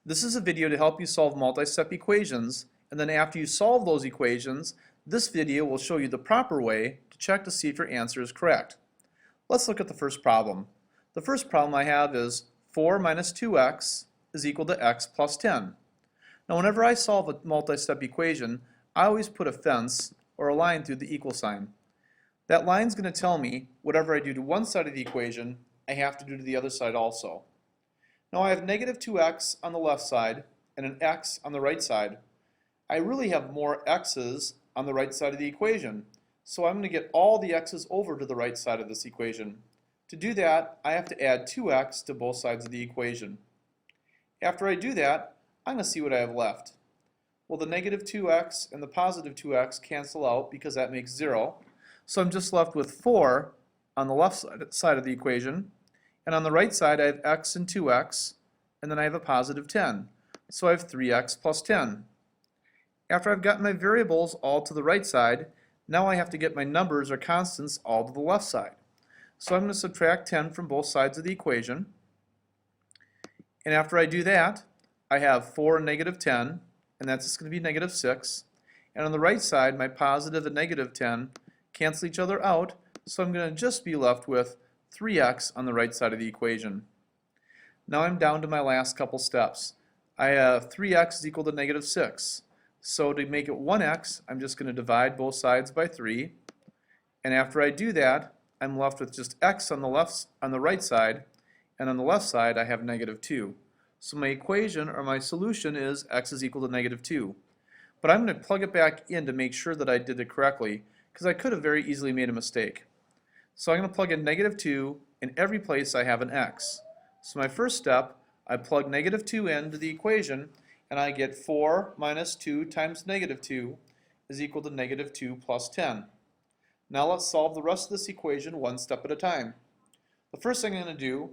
This is a video to help you solve multi-step equations, and then after you solve those equations, this video will show you the proper way to check to see if your answer is correct. Let's look at the first problem. The first problem I have is 4 minus 2x is equal to x plus 10. Now whenever I solve a multi-step equation, I always put a fence or a line through the equal sign. That line is going to tell me whatever I do to one side of the equation, I have to do to the other side also. Now I have negative 2x on the left side and an x on the right side. I really have more x's on the right side of the equation, so I'm going to get all the x's over to the right side of this equation. To do that, I have to add 2x to both sides of the equation. After I do that, I'm going to see what I have left. Well, the negative 2x and the positive 2x cancel out because that makes 0. So I'm just left with 4 on the left side of the equation. And on the right side, I have x and 2x, and then I have a positive 10. So I have 3x plus 10. After I've gotten my variables all to the right side, now I have to get my numbers or constants all to the left side. So I'm going to subtract 10 from both sides of the equation. And after I do that, I have 4 and negative 10, and that's just going to be negative 6. And on the right side, my positive and negative 10 cancel each other out, so I'm going to just be left with 3x on the right side of the equation. Now I'm down to my last couple steps. I have 3x is equal to negative 6. So to make it 1x, I'm just going to divide both sides by 3. And after I do that, I'm left with just x on the right side, and on the left side I have negative 2. So my equation, or my solution, is x is equal to negative 2. But I'm going to plug it back in to make sure that I did it correctly, because I could have very easily made a mistake. So I'm going to plug in negative 2 in every place I have an x. So my first step, I plug negative 2 into the equation, and I get 4 minus 2 times negative 2 is equal to negative 2 plus 10. Now let's solve the rest of this equation one step at a time. The first thing I'm going to do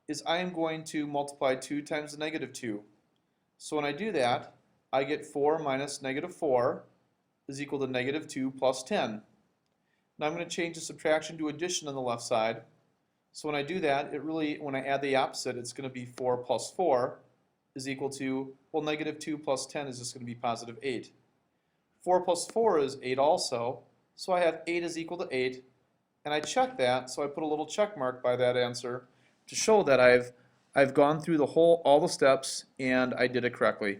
is I am going to multiply 2 times the negative 2. So when I do that, I get 4 minus negative 4 is equal to negative 2 plus 10. Now I'm going to change the subtraction to addition on the left side. So when I do that, when I add the opposite, it's going to be 4 plus 4 is equal to, well, negative 2 plus 10 is just going to be positive 8. 4 plus 4 is 8 also, so I have 8 is equal to 8, and I check that, so I put a little check mark by that answer to show that I've gone through all the steps and I did it correctly.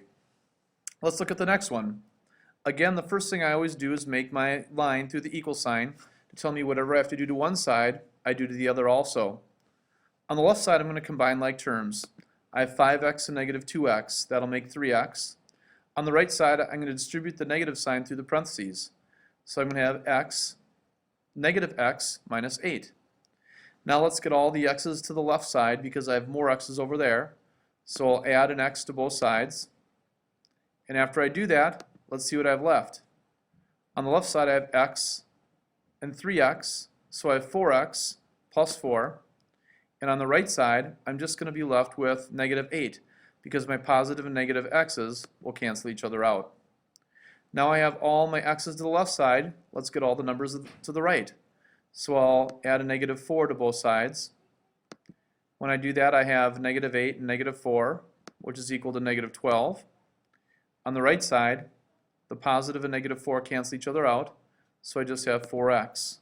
Let's look at the next one. Again, the first thing I always do is make my line through the equal sign to tell me whatever I have to do to one side, I do to the other also. On the left side, I'm going to combine like terms. I have 5x and negative 2x. That'll make 3x. On the right side, I'm going to distribute the negative sign through the parentheses. So I'm going to have x, negative x minus 8. Now let's get all the x's to the left side because I have more x's over there. So I'll add an x to both sides. And after I do that, let's see what I have left. On the left side I have x and 3x, so I have 4x plus 4. And on the right side, I'm just going to be left with negative 8 because my positive and negative x's will cancel each other out. Now I have all my x's to the left side. Let's get all the numbers to the right. So I'll add a negative 4 to both sides. When I do that, I have negative 8 and negative 4, which is equal to negative 12. On the right side, the positive and negative 4 cancel each other out, so I just have 4x.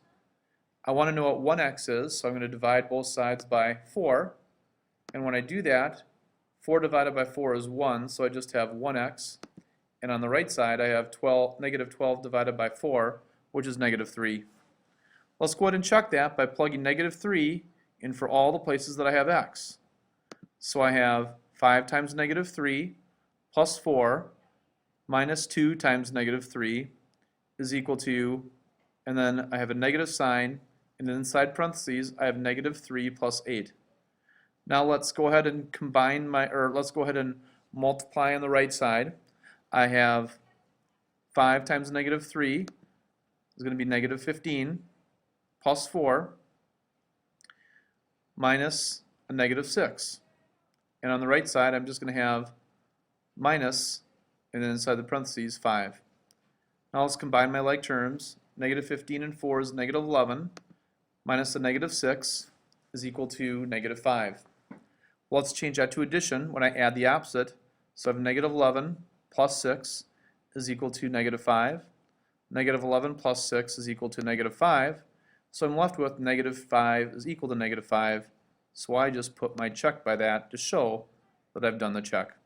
I want to know what 1x is, so I'm going to divide both sides by 4. And when I do that, 4 divided by 4 is 1, so I just have 1x. And on the right side, I have negative 12 divided by 4, which is negative 3. Let's go ahead and check that by plugging negative 3 in for all the places that I have x. So I have 5 times negative 3 plus 4 minus 2 times negative 3 is equal to, and then I have a negative sign, and then inside parentheses I have negative 3 plus 8. Now let's go ahead and let's go ahead and multiply on the right side. I have 5 times negative 3 is going to be negative 15 plus 4 minus a negative 6. And on the right side I'm just going to have minus, and then inside the parentheses, 5. Now let's combine my like terms. Negative 15 and 4 is negative 11, minus the negative 6 is equal to negative 5. Well, let's change that to addition when I add the opposite. So I have negative 11 plus 6 is equal to negative 5. Negative 11 plus 6 is equal to negative 5. So I'm left with negative 5 is equal to negative 5. So I just put my check by that to show that I've done the check.